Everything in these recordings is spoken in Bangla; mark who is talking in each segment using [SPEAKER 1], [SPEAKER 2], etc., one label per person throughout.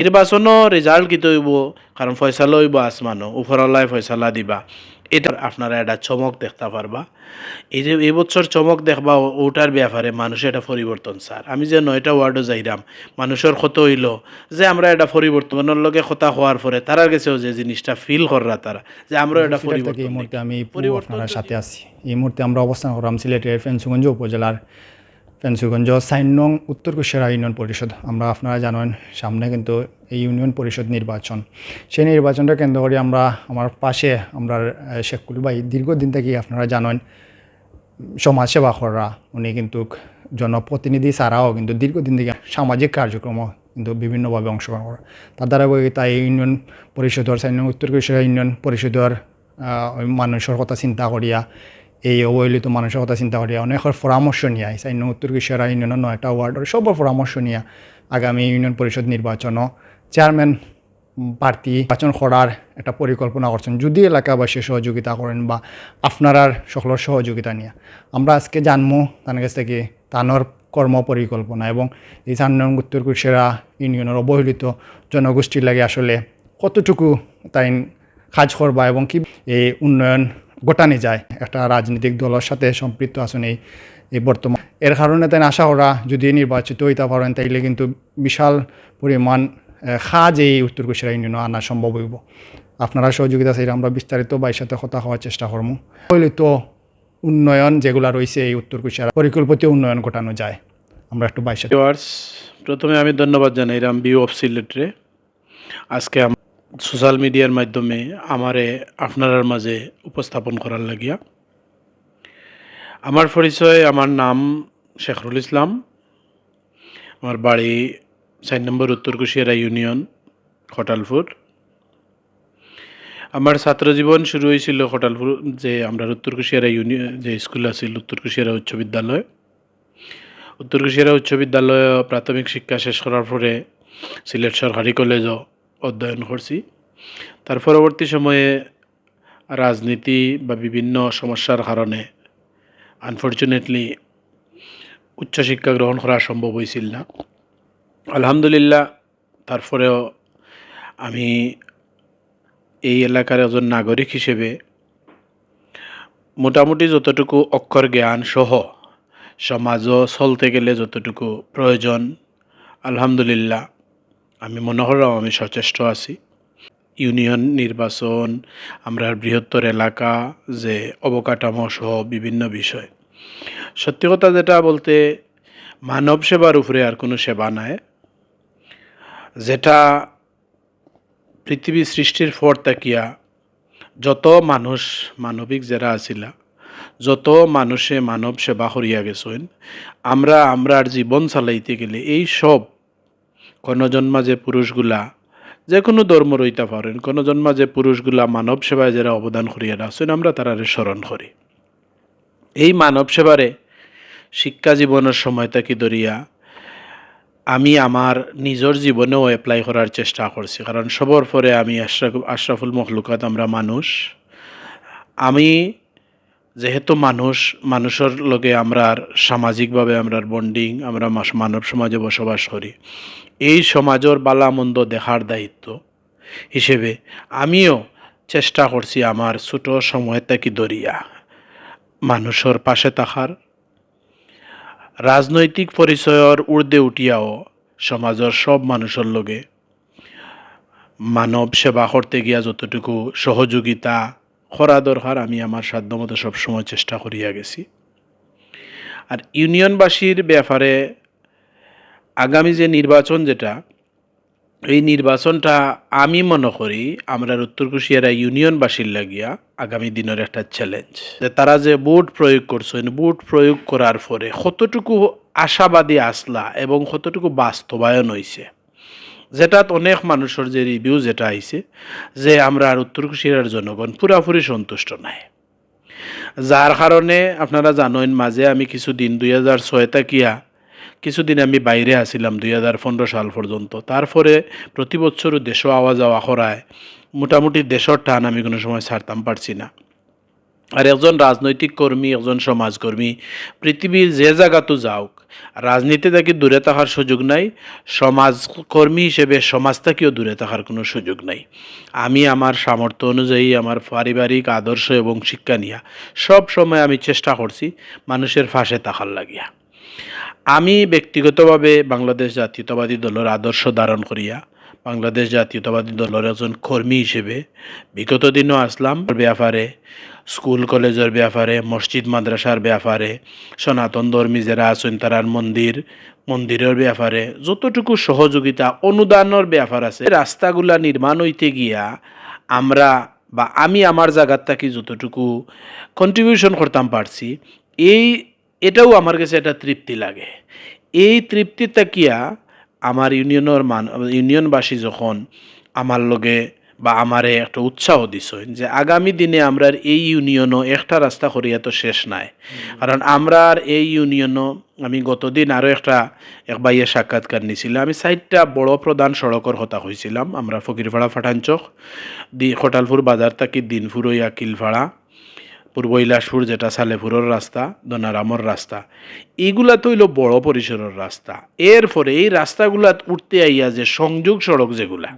[SPEAKER 1] নির্বাচনও রেজাল্ট কি হইব, কারণ ফয়সালা হইব আসমানো, উপরওয়ালায় ফয়সালা দিবা। এটা আপনারা একটা চমক দেখতে পারবা। এই যে এবছর চমক দেখবা ওটার ব্যাপারে মানুষের একটা পরিবর্তন স্যার। আমি যে 9টা ওয়ার্ডও যাইরাম, মানুষের কত হইল যে আমরা একটা পরিবর্তনের লগে কথা হওয়ার পরে তারার কাছেও যে জিনিসটা ফিল কররা তারা, যে আমরা একটা
[SPEAKER 2] সিলেট থেকে এই
[SPEAKER 1] পরিবর্তন
[SPEAKER 2] মুহূর্তে
[SPEAKER 1] দেখি।
[SPEAKER 2] আমি
[SPEAKER 1] পরিবর্তন
[SPEAKER 2] আপনার
[SPEAKER 1] যদি
[SPEAKER 2] সাথে আছি। এই মুহূর্তে আমরা অবস্থান করলাম সিলেটের ফেঞ্চুগঞ্জ উপজেলার ফেঞ্চুগঞ্জ 4 নং উত্তর কুশিয়ারা ইউনিয়ন পরিষদ। আমরা আপনারা জানেন সামনে কিন্তু এই ইউনিয়ন পরিষদ নির্বাচন। সেই নির্বাচনটা কেন্দ্র করে আমরা আমার পাশে আমরা শেখকুল ভাই দীর্ঘদিন থেকে আপনারা জানেন সমাজসেবা করা, উনি কিন্তু জনপ্রতিনিধি ছাড়াও কিন্তু দীর্ঘদিন থেকে সামাজিক কার্যক্রম কিন্তু বিভিন্নভাবে অংশগ্রহণ করা। তার ধারাবাহিকতা এই ইউনিয়ন পরিষদের 4 নং উত্তর কুশিয়ারা ইউনিয়ন পরিষদের মানুষের কথা চিন্তা করিয়া, এই অবহেলিত মানুষের কথা চিন্তা করিয়া অনেকের পরামর্শ নিয়ে 4 নং উত্তর কুশিয়ারা ইউনিয়নের 9টা ওয়ার্ডের সবার পরামর্শ নিয়ে আগামী ইউনিয়ন পরিষদ নির্বাচনও চেয়ারম্যান প্রার্থী নির্বাচন করার একটা পরিকল্পনা করছেন, যদি এলাকাবাসী সহযোগিতা করেন বা আপনার সকলের সহযোগিতা নিয়ে। আমরা আজকে জানবো তার কাছ থেকে তানোর কর্ম পরিকল্পনা এবং এই 4 নং উত্তর কুশিয়ারা ইউনিয়নের অবহেলিত জনগোষ্ঠীর লাগে আসলে কতটুকু তাই কাজ করবা এবং কি এই উন্নয়ন গোটানি যায় একটা রাজনৈতিক দলের সাথে সম্পৃক্ত আছেন এই বর্তমান। এর কারণে তাই আশা করা যদি নির্বাচিত হইতে পারেন তাইলে কিন্তু বিশাল পরিমাণ কাজ এই উত্তর কুশিয়ারা ইউনিয়নে আনা সম্ভব হইব। আপনারা সহযোগিতা চাইলে আমরা বিস্তারিত বাইর সাথে কথা হওয়ার চেষ্টা করবো। তো উন্নয়ন যেগুলো রয়েছে এই উত্তর কুশিয়ারা পরিকল্পিত উন্নয়ন ঘটানো যায়। আমরা একটু বাইর সাথে
[SPEAKER 1] ভিউয়ার্স, প্রথমে আমি ধন্যবাদ জানাইলাম ভিউ অফ সিলেটরে। আজকে সোশ্যাল মিডিয়ার মাধ্যমে আমারে আপনার মাঝে উপস্থাপন করার লাগিয়া। আমার পরিচয়, আমার নাম শেখরুল ইসলাম, আমার বাড়ি 4 নম্বর উত্তর কুশিয়ারা ইউনিয়ন, খটালপুর। আমার ছাত্র জীবন শুরু হয়েছিল খটালপুর, যে আমরা উত্তর কুশিয়ারা ইউনিয়ন যে স্কুল আছিল উত্তর কুশিয়ারা উচ্চ বিদ্যালয়। উত্তর কুশিয়ারা উচ্চ বিদ্যালয় প্রাথমিক শিক্ষা শেষ করার পরে সিলেট সরকারি কলেজও অধ্যয়ন করছি। তার পরবর্তী সময়ে রাজনীতি বা বিভিন্ন সমস্যার কারণে আনফর্চুনেটলি উচ্চশিক্ষা গ্রহণ করা সম্ভব হয়েছিল না। আলহামদুলিল্লাহ, তারপরেও আমি এই এলাকার একজন নাগরিক হিসেবে মোটামুটি যতটুকু অক্ষর জ্ঞান সহ সমাজও চলতে গেলে যতটুকু প্রয়োজন, আলহামদুলিল্লাহ আমি মনে করলাম আমি সচেষ্ট আছি। ইউনিয়ন নির্বাচন, আমরা বৃহত্তর এলাকা, যে অবকাঠামো সহ বিভিন্ন বিষয়, সত্যি কথা যেটা বলতে মানব সেবার উপরে আর কোনো সেবা নাই। যেটা পৃথিবী সৃষ্টির পর তাকিয়া যত মানুষ মানবিক যারা আছিলা, যত মানুষে মানব সেবা করিয়া গেছেন, আমরার জীবন চালাইতে গেলে এই সব কনজন্মা যে পুরুষগুলা যে কোনো ধর্ম রইতে পারেন, কনজন্মা যে পুরুষগুলা মানব সেবায় যারা অবদান করিয়া রাখছেন, আমরা তারারে স্মরণ করি। এই মানব সেবারে শিক্ষা জীবনের সময় থেকে ধরিয়া আমি আমার নিজের জীবনেও অ্যাপ্লাই করার চেষ্টা করছি, কারণ সবার পরে আমি আশরাফুল মখলুকাত, আমরা মানুষ। আমি যেহেতু মানুষের লগে আমরার সামাজিকভাবে আমরার বন্ডিং, আমরা মানব সমাজে বসবাস করি, এই সমাজের বালা মন্দ দেখার দায়িত্ব হিসেবে আমিও চেষ্টা করছি আমার ছোট সময় থেকে ধরিয়া মানুষের পাশে থাকার, রাজনৈতিক পরিচয়ের ঊর্ধ্বে উঠিয়াও সমাজের সব মানুষের লগে মানব সেবা করতে গিয়া যতটুকু সহযোগিতা করা দরকার আমি আমার সাধ্যমতো সবসময় চেষ্টা করিয়া গেছি। আর ইউনিয়নবাসীর ব্যাপারে আগামী যে নির্বাচন, যেটা এই নির্বাচনটা আমি মনে করি আমরা উত্তর কুশিয়ারা ইউনিয়নবাসীর লাগিয়া আগামী দিনের একটা চ্যালেঞ্জ, যে তারা যে ভোট প্রয়োগ করছেন, ভোট প্রয়োগ করার পরে কতটুকু আশাবাদী আসলা এবং কতটুকু বাস্তবায়ন হয়েছে, যেটাত অনেক মানুষের যে রিভিউ যেটা আইছে, যে আমরা আর উত্তর কুশিয়ারার জনগণ পুরাপুরি সন্তুষ্ট নাই। যার কারণে আপনারা জানেন মাঝে আমি কিছুদিন 2006 তাকিয়া কিছুদিন আমি বাইরে আসিলাম 2015 সাল পর্যন্ত। তারপরে প্রতি বছরও দেশও আওয়া যাওয়া করায় মোটামুটি দেশের টান আমি কোনো সময় ছাড়তাম পারছি না। আর একজন রাজনৈতিক কর্মী, একজন সমাজকর্মী পৃথিবীর যে জায়গাতো যাওক, রাজনীতি থেকে দূরে থাকার সুযোগ নাই, সমাজকর্মী হিসেবে সমাজ থেকেও দূরে থাকার কোনো সুযোগ নাই। আমি আমার সামর্থ্য অনুযায়ী আমার পারিবারিক আদর্শ এবং শিক্ষা নিয়া সব সময় আমি চেষ্টা করছি মানুষের পাশে থাকার লাগিয়া। আমি ব্যক্তিগতভাবে বাংলাদেশ জাতীয়তাবাদী দলের আদর্শ ধারণ করিয়া বাংলাদেশ জাতীয়তাবাদী দলের একজন কর্মী হিসেবে বিগত দিনও আসলাম ব্যাপারে, স্কুল কলেজের ব্যাপারে, মসজিদ মাদ্রাসার ব্যাপারে, সনাতন ধর্মী যারা আছেন তারার মন্দিরের ব্যাপারে যতটুকু সহযোগিতা অনুদানের ব্যাপার আছে, রাস্তাগুলা নির্মাণ হইতে গিয়া আমরা বা আমি আমার জায়গার থাকি যতটুকু কন্ট্রিবিউশন করতাম পারছি, এই এটাও আমার কাছে একটা তৃপ্তি লাগে। এই তৃপ্তি তাকিয়া আমার ইউনিয়নবাসী যখন আমার লগে বা আমারে একটা উৎসাহ দিছেন যে আগামী দিনে আমরা এই ইউনিয়নও একটা রাস্তা করিয়া তো শেষ নাই। কারণ আমরা এই ইউনিয়নও আমি গতদিন আরও এক বাইয়ের সাক্ষাৎকার নিয়েছিলাম। আমি 4টা বড় প্রধান সড়কের কথা হয়েছিলাম। আমরা ফকিরপাড়া ফাটানচক, খটালপুর বাজার থেকে দিনপুর হইয়া কিলপাড়া, পূর্ব ইলাসপুর যেটা সালেপুরের রাস্তা, দনারামর রাস্তা, এইগুলা তো হইল বড় পরিসরের রাস্তা। এরপরে এই রাস্তাগুলা উঠতে আইয়া যে সংযোগ সড়ক যেগুলা,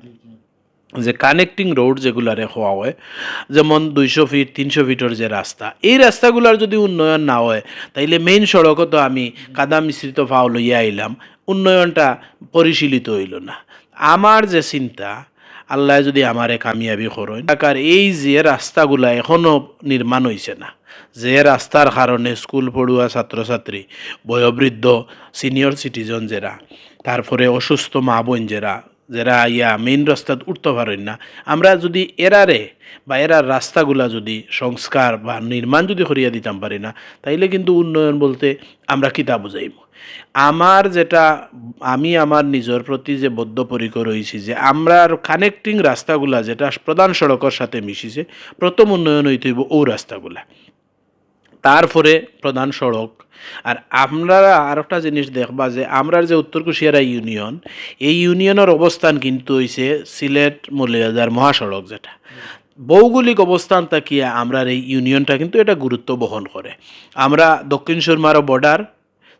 [SPEAKER 1] যে কানেক্টিং রোড যেগুলারে হওয়া হয়, যেমন 200 ফিট 300 ফিটের যে রাস্তা, এই রাস্তাগুলার যদি উন্নয়ন না হয় তাইলে মেইন সড়কও তো আমি কাদা মিশ্রিত ফাও লইয়া আইলাম, উন্নয়নটা পরিশীলিত হইল না। আমার যে চিন্তা, আল্লাহ যদি আমারে কামিয়াবি করেন, ঢাকার এই যে রাস্তাগুলা এখনও নির্মাণ হয়েছে না, যে রাস্তার কারণে স্কুল পড়ুয়া ছাত্রছাত্রী, বয়োবৃদ্ধ, সিনিয়র সিটিজেন যারা, তারপরে অসুস্থ মা বোন যারা মেইন রাস্তাত উঠতে পারেন না, আমরা যদি এরার রাস্তাগুলা যদি সংস্কার বা নির্মাণ যদি করিয়া দিতাম পারি না, তাইলে কিন্তু উন্নয়ন বলতে আমরা কিতা বুঝাইব। আমি আমার নিজের প্রতি যে বদ্ধপরিকর হয়েছি যে আমরা কানেক্টিং রাস্তাগুলা যেটা প্রধান সড়কের সাথে মিশিছে, প্রথম উন্নয়ন হইতে হইব ও রাস্তাগুলা, তারপরে প্রধান সড়ক। আর আপনারা আর একটা জিনিস দেখবা যে আমরা যে উত্তর কুশিয়ারা ইউনিয়ন, এই ইউনিয়নের অবস্থান কিন্তু হইছে সিলেট মৌলভীবাজার মহাসড়ক, যেটা ভৌগোলিক অবস্থান তাকিয়া আমরা এই ইউনিয়নটা কিন্তু এটা গুরুত্ব বহন করে। আমরা দক্ষিণ সুরমারও বর্ডার,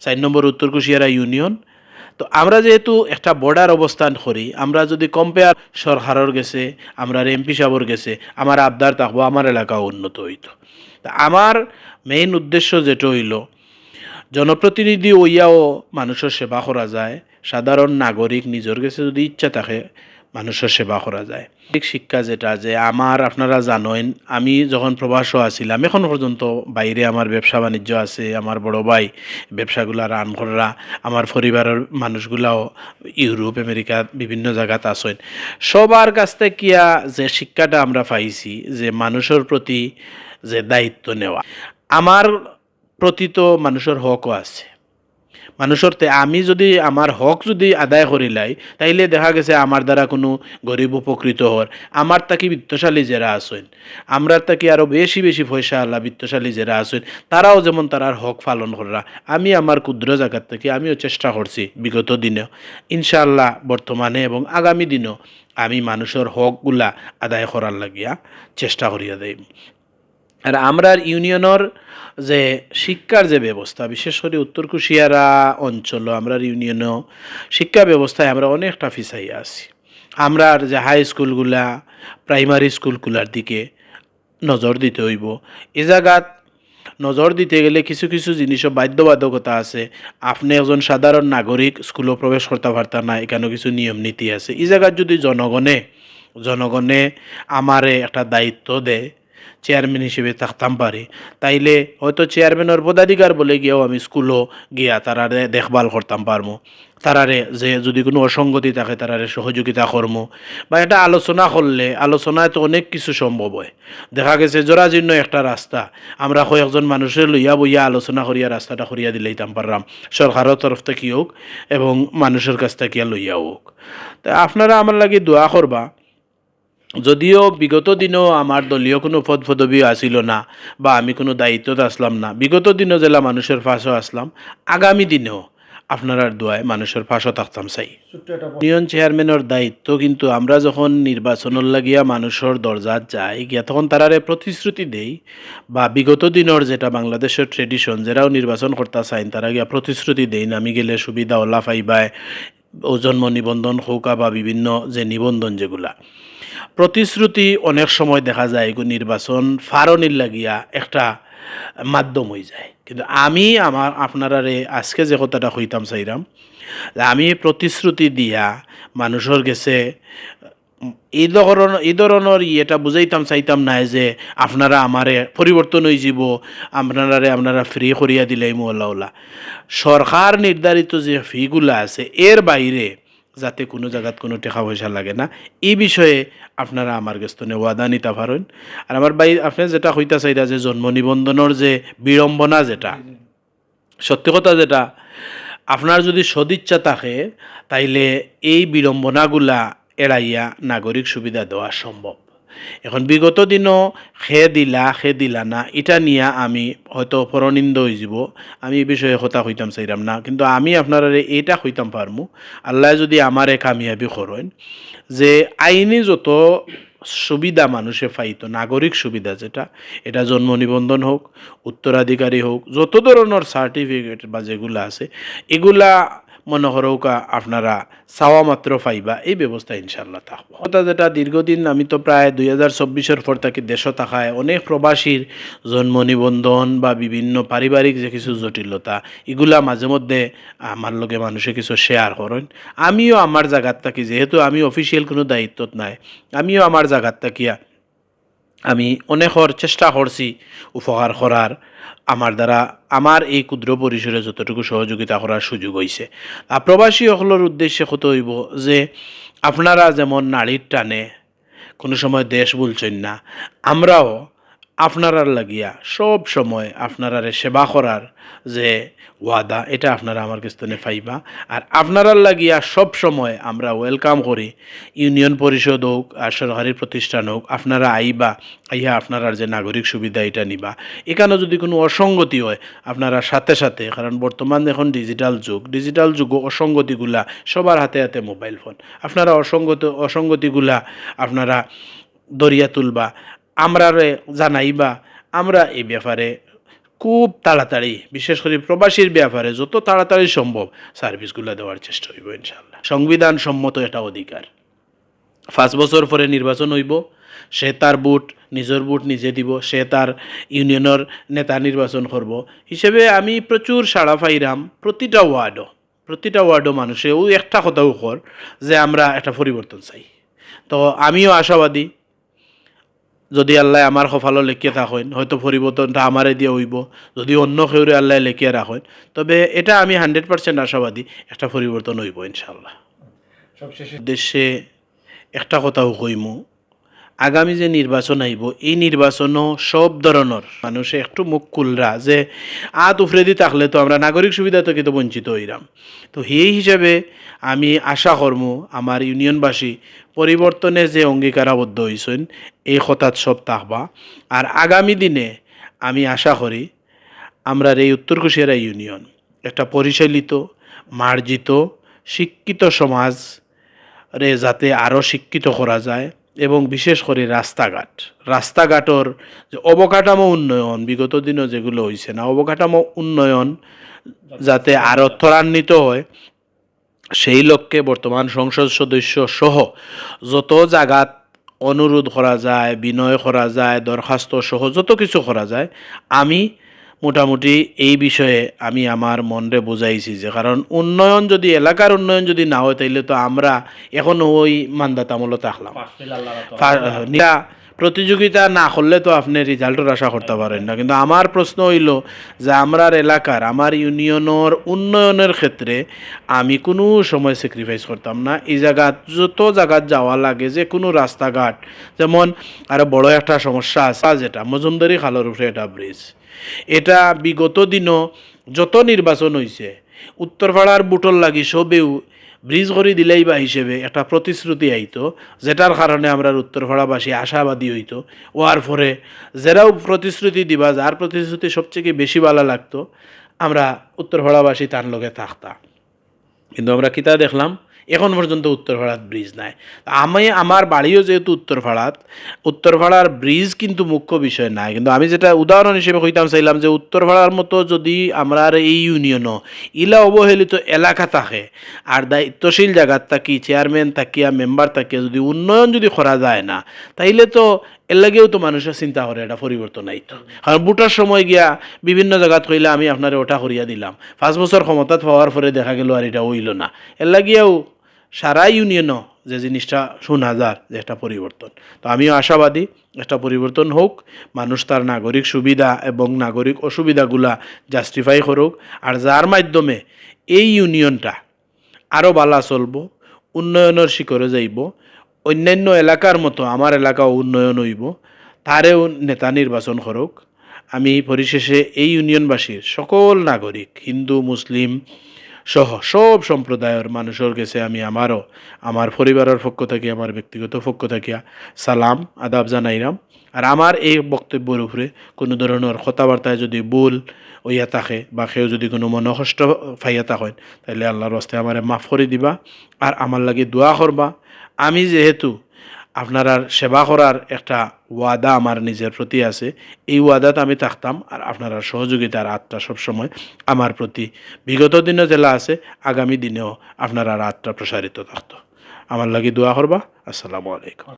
[SPEAKER 1] 4 নম্বর উত্তর কুশিয়ারা ইউনিয়ন। তো আমরা যেহেতু একটা বর্ডার অবস্থান করি, আমরা যদি কম্পেয়ার সরকারের গেছে, আমরা এমপি সাহেবের গেছে, আমার আবদার থাকবো আমার এলাকাও উন্নত হইতো। তা আমার মেইন উদ্দেশ্য যেটা হইল, জনপ্রতিনিধি হইয়াও মানুষের সেবা করা যায়, সাধারণ নাগরিক নিজের কাছে যদি ইচ্ছা থাকে মানুষের সেবা করা যায়। শিক্ষা যেটা যে আপনারা জানেন, আমি যখন প্রবাসও আছিলাম, এখন পর্যন্ত বাইরে আমার ব্যবসা বাণিজ্য আছে, আমার বড় ভাই ব্যবসাগুলা রান করা, আমার পরিবারের মানুষগুলাও ইউরোপ আমেরিকা বিভিন্ন জায়গাতে আছেন। সবার কাছ থেকে যে শিক্ষাটা আমরা পাইছি যে মানুষের প্রতি যে দায়িত্ব নেওয়া, আমার প্রতি তো মানুষের হকও আছে। আমি যদি আমার হক যদি আদায় করিলাই, তাইলে দেখা গেছে আমার দ্বারা কোনো গরিব উপকৃত হওয়ার, আমার তাকি বিত্তশালী যারা আছেন, আমরা তাকি আরও বেশি বেশি পয়সা আল্লাহ বিত্তশালী যারা আছেন, তারাও যেমন তারার হক পালন করা। আমি আমার ক্ষুদ্র জায়গার থেকে আমিও চেষ্টা করছি বিগত দিনেও, ইনশাআল্লাহ বর্তমানে এবং আগামী দিনেও আমি মানুষের হকগুলা আদায় করার লাগিয়া চেষ্টা করিয়া দেই। আর আমরার ইউনিয়নের যে শিক্ষার যে ব্যবস্থা, বিশেষ করে উত্তর কুশিয়ারা অঞ্চল, আমরার ইউনিয়নও শিক্ষা ব্যবস্থায় আমরা অনেকটা পিছাইয়া আছি। আমরার যে হাই স্কুলগুলা, প্রাইমারি স্কুলগুলার দিকে নজর দিতে হইব। এ জায়গাত নজর দিতে গেলে কিছু কিছু জিনিসও বাধ্যবাধকতা আছে। আপনি একজন সাধারণ নাগরিক স্কুলে প্রবেশ করতে পারতেন না, এখানেও কিছু নিয়ম নীতি আছে। এই জায়গায় যদি জনগণে আমারে একটা দায়িত্ব দেয়, চেয়ারম্যান হিসেবে থাকতাম পারি, তাইলে হয়তো চেয়ারম্যানের পদাধিকার বলে গিয়েও আমি স্কুলও গিয়া তারারে দেখভাল করতাম পারমো, তারারে যে যদি কোনো অসঙ্গতি থাকে তারারে সহযোগিতা করমো। বা এটা আলোচনা করলে, আলোচনায় তো অনেক কিছু সম্ভব হয়। দেখা গেছে জরাজীর্ণ একটা রাস্তা, আমরা কয়েকজন মানুষের লইয়া বইয়া আলোচনা করিয়া রাস্তাটা করিয়া দিলেইতাম পারলাম, সরকারের তরফ থেকে হোক এবং মানুষের কাছ থেকে লইয়া হোক। তা আপনারা আমার লাগে দোয়া করবা। যদিও বিগত দিনেও আমার দলীয় কোনো পদ পদবী আসিল না বা আমি কোনো দায়িত্বতে আসলাম না, বিগত দিনও জেলা মানুষের পাশেও আসলাম, আগামী দিনেও আপনার দোয়ায় মানুষের পাশে থাকতাম চাই। ইউনিয়ন চেয়ারম্যানের দায়িত্ব কিন্তু আমরা যখন নির্বাচনের লাগিয়া মানুষের দরজাত যাই গিয়া তখন তারারে প্রতিশ্রুতি দেই বা বিগত দিনের যেটা বাংলাদেশের ট্রেডিশন যারাও নির্বাচন করতে চাইন তারা গিয়া প্রতিশ্রুতি দেই আমি গেলে সুবিধা ওলা পাইবায় ও জন্ম নিবন্ধন হৌকা বা বিভিন্ন যে নিবন্ধন যেগুলা প্রতিশ্রুতি অনেক সময় দেখা যায় এগুলো নির্বাচন ফারণির লাগিয়া একটা মাধ্যম হয়ে যায়। কিন্তু আমি আপনারারে আজকে যে কথাটা হইতাম চাইরাম আমি প্রতিশ্রুতি দিয়া মানুষের গেছে এই ধরনের ইয়েটা বুঝাইতাম চাইতাম নাই যে আপনারা আমারে পরিবর্তন হয়ে যাব, আপনারা ফ্রি করিয়া দিলেই মোল্লা সরকার নির্ধারিত যে ফিগুলা আছে এর বাইরে যাতে কোনো জায়গাত কোনো টাকা পয়সা লাগে না এই বিষয়ে আপনারা আমার গেস্তনে ওয়াদা নিতে পারেন। আর আমার আপনি যেটা হইতা চাইরা যে জন্ম নিবন্ধনের যে বিড়ম্বনা যেটা সত্যি কথা যেটা আপনার যদি সদিচ্ছা থাকে তাইলে এই বিড়ম্বনাগুলা এড়াইয়া নাগরিক সুবিধা দেওয়া সম্ভব। এখন বিগত দিনও খে দিলা না এটা নিয়ে আমি হয়তো পরনিন্দ হয়ে যাব, আমি এই বিষয়ে কথা হইতাম চাইলাম না, কিন্তু আমি আপনারা এইটা হইতাম পারমু আল্লাহ যদি আমারে কামিয়াবি করেন যে আইনি যত সুবিধা মানুষে পাইতো নাগরিক সুবিধা যেটা এটা জন্ম নিবন্ধন হোক উত্তরাধিকারী হোক যত ধরনের সার্টিফিকেট বা যেগুলো আছে এগুলা মনে করৌকা আপনারা চাওয়া মাত্র পাইবা এই ব্যবস্থা ইনশাল্লাহ থাকবো। কথা যেটা দীর্ঘদিন আমি তো প্রায় 2024 পর থাকি দেশ থাকায় অনেক প্রবাসীর জন্ম নিবন্ধন বা বিভিন্ন পারিবারিক যে কিছু জটিলতা এগুলা মাঝে মধ্যে আমার লগে মানুষে কিছু শেয়ার করেন। আমিও আমার জায়গার থাকি যেহেতু আমি অফিসিয়াল কোনো দায়িত্বত নাই আমিও আমার জায়গার থাকিয়া আমি অনেকর চেষ্টা করছি উপকার করার, আমার দ্বারা আমার এই ক্ষুদ্র পরিসরে যতটুকু সহযোগিতা করার সুযোগ হয়েছে। প্রবাসী সকলের উদ্দেশ্যে কত হইব যে আপনারা যেমন নারীর টানে কোনো সময় দেশ বলছেন না, আমরাও আপনারার লাগিয়া সব সময় আপনারারে সেবা করার যে ওয়াদা এটা আপনারা আমার কাছে পাইবা। আর আপনারার লাগিয়া সব সময় আমরা ওয়েলকাম করি, ইউনিয়ন পরিষদ হোক আর সরকারি প্রতিষ্ঠান হোক আপনারা আইবা, আইয়া আপনারার যে নাগরিক সুবিধা এটা নিবা। এখানে যদি কোনো অসঙ্গতি হয় আপনারা সাথে সাথে, কারণ বর্তমান এখন ডিজিটাল যুগ অসঙ্গতিগুলা সবার হাতে হাতে মোবাইল ফোন, আপনারা অসঙ্গতিগুলা আপনারা দরিয়া তুলবা, আমরারে জানাইবা, আমরা এই ব্যাপারে খুব তাড়াতাড়ি বিশেষ করে প্রবাসীর ব্যাপারে যত তাড়াতাড়ি সম্ভব সার্ভিসগুলো দেওয়ার চেষ্টা হইব ইনশাল্লাহ। সংবিধান সম্মত এটা অধিকার। 5 বছর পরে নির্বাচন হইব, সে তার ভোট নিজের ভোট নিজে দিব, সে তার ইউনিয়নের নেতা নির্বাচন করব হিসেবে আমি প্রচুর সাড়া পাইরাম প্রতিটা ওয়ার্ডও মানুষে ওই একটা কথাও কর যে আমরা একটা পরিবর্তন চাই। তো আমিও আশাবাদী যদি আল্লাহ আমার কপালও লেখিয়ে থাকেন হয়তো পরিবর্তনটা আমারে দিয়ে হইব, যদি অন্য কেউরে আল্লাহ লেখিয়ে রাখেন তবে এটা আমি 100% আশাবাদী একটা পরিবর্তন হইব ইনশাল্লাহ। সবশেষে উদ্দেশ্যে একটা কথাও কইমু, আগামী যে নির্বাচন আইব এই নির্বাচনও সব ধরনের মানুষে একটু মুখ খুলরা যে উফরেদি থাকলে তো আমরা নাগরিক সুবিধা থেকে তো বঞ্চিত হইলাম। তো সেই হিসাবে আমি আশা করমু আমার ইউনিয়নবাসী পরিবর্তনে যে অঙ্গীকারাবদ্ধ হয়েছেন এই হঠাৎ সব থাকবা। আর আগামী দিনে আমি আশা করি আমরা এই উত্তর কুশিয়ারা ইউনিয়ন একটা পরিচালিত মার্জিত শিক্ষিত সমাজ রে যাতে আরও শিক্ষিত করা যায় এবং বিশেষ করে রাস্তাঘাটর যে অবকাঠামো উন্নয়ন বিগত দিনও যেগুলো হয়েছে না অবকাঠামো উন্নয়ন যাতে আরও ত্বরান্বিত হয় সেই লক্ষ্যে বর্তমান সংসদ সদস্য সহ যত জায়গাত অনুরোধ করা যায়, বিনয় করা যায়, দরখাস্ত সহ যত কিছু করা যায় আমি মোটামুটি এই বিষয়ে আমি আমার মনরে বুঝাইছি যে কারণ উন্নয়ন যদি এলাকার উন্নয়ন যদি না হয় তাইলে তো আমরা এখন ওই মান্দাতামূলত থাকলাম। প্রতিযোগিতা না করলে তো আপনি রেজাল্টের আশা করতে পারেন না। কিন্তু আমার প্রশ্ন হইল যে আমার এলাকার আমার ইউনিয়নের উন্নয়নের ক্ষেত্রে আমি কোনো সময় স্যাক্রিফাইস করতাম না। এই জায়গাত যত জায়গাত যাওয়া লাগে যে কোনো রাস্তাঘাট, যেমন আরও বড় একটা সমস্যা আছে যেটা মজুমদারি খালের উপরে একটা ব্রিজ, এটা বিগত দিনও যত নির্বাচন হয়েছে উত্তরপাড়ার বুটল লাগি সবেও ব্রিজ করে দিলেই বা হিসেবে একটা প্রতিশ্রুতি আইতো যেটার কারণে আমরা উত্তরপাড়াবাসী আশাবাদী হইতো। ওয়ার পরে যারাও প্রতিশ্রুতি দিবা যার প্রতিশ্রুতি সবচেয়ে বেশি ভালো লাগতো আমরা উত্তরপাড়াবাসী তার লগে থাকতাম। কিন্তু আমরা কিতা দেখলাম এখন পর্যন্ত উত্তরপাড়াত ব্রিজ নাই। আমি আমার বাড়িও যেহেতু উত্তরপাড়ার ব্রিজ কিন্তু মুখ্য বিষয় নাই, কিন্তু আমি যেটা উদাহরণ হিসেবে কইতাম চাইলাম যে উত্তরপাড়ার মতো যদি আমরা এই ইউনিয়নও ইলা অবহেলিত এলাকা থাকে আর দায়িত্বশীল জায়গার থাকি চেয়ারম্যান থাকিয়া মেম্বার থাকিয়া যদি উন্নয়ন যদি করা যায় না, তাইলে তো এর লাগেও তো মানুষের চিন্তা করে এটা পরিবর্তন আইতো। কারণ বুটার সময় গিয়া বিভিন্ন জায়গাত কইলে আমি আপনারে ওটা করিয়া দিলাম, 5 বছর ক্ষমতাত পাওয়ার পরে দেখা গেল আর এটা হইল না। এর লাগিয়াও সারা ইউনিয়নও যে জিনিসটা শোনা যার যে একটা পরিবর্তন। তো আমিও আশাবাদী একটা পরিবর্তন হোক, মানুষ তার নাগরিক সুবিধা এবং নাগরিক অসুবিধাগুলা জাস্টিফাই করুক, আর যার মাধ্যমে এই ইউনিয়নটা আরও বালা চলব, উন্নয়নের শিখরে যাইব, অন্যান্য এলাকার মতো আমার এলাকাও উন্নয়ন হইব, তারেও নেতা নির্বাচন করুক। আমি পরিশেষে এই ইউনিয়নবাসীর সকল নাগরিক হিন্দু মুসলিম সহ সব সম্প্রদায়ের মানুষের কাছে আমি আমার পরিবারের পক্ষ থেকে আমার ব্যক্তিগত পক্ষ থেকে সালাম আদাব জানাইলাম। আর আমার এই বক্তব্যের উপরে কোনো ধরনের কথাবার্তায় যদি ভুল হইয়া থাকে বা কেউ যদি কোনো মনকষ্ট পাইয়া থাকেন, তাহলে আল্লাহর রাস্তায় আমারে মাফ করে দিবা আর আমার লাগে দোয়া করবা। আমি যেহেতু আপনার সেবা করার একটা ওয়াদা আমার নিজের প্রতি আছে, এই ওয়াদাতে আমি থাকতাম আর আপনার সহযোগিতার আত্মা সবসময় আমার প্রতি বিগত দিনে জেলা আছে, আগামী দিনেও আপনার আত্মা প্রসারিত থাকতো। আমার লাগি দোয়া করবা। আসসালামু আলাইকুম।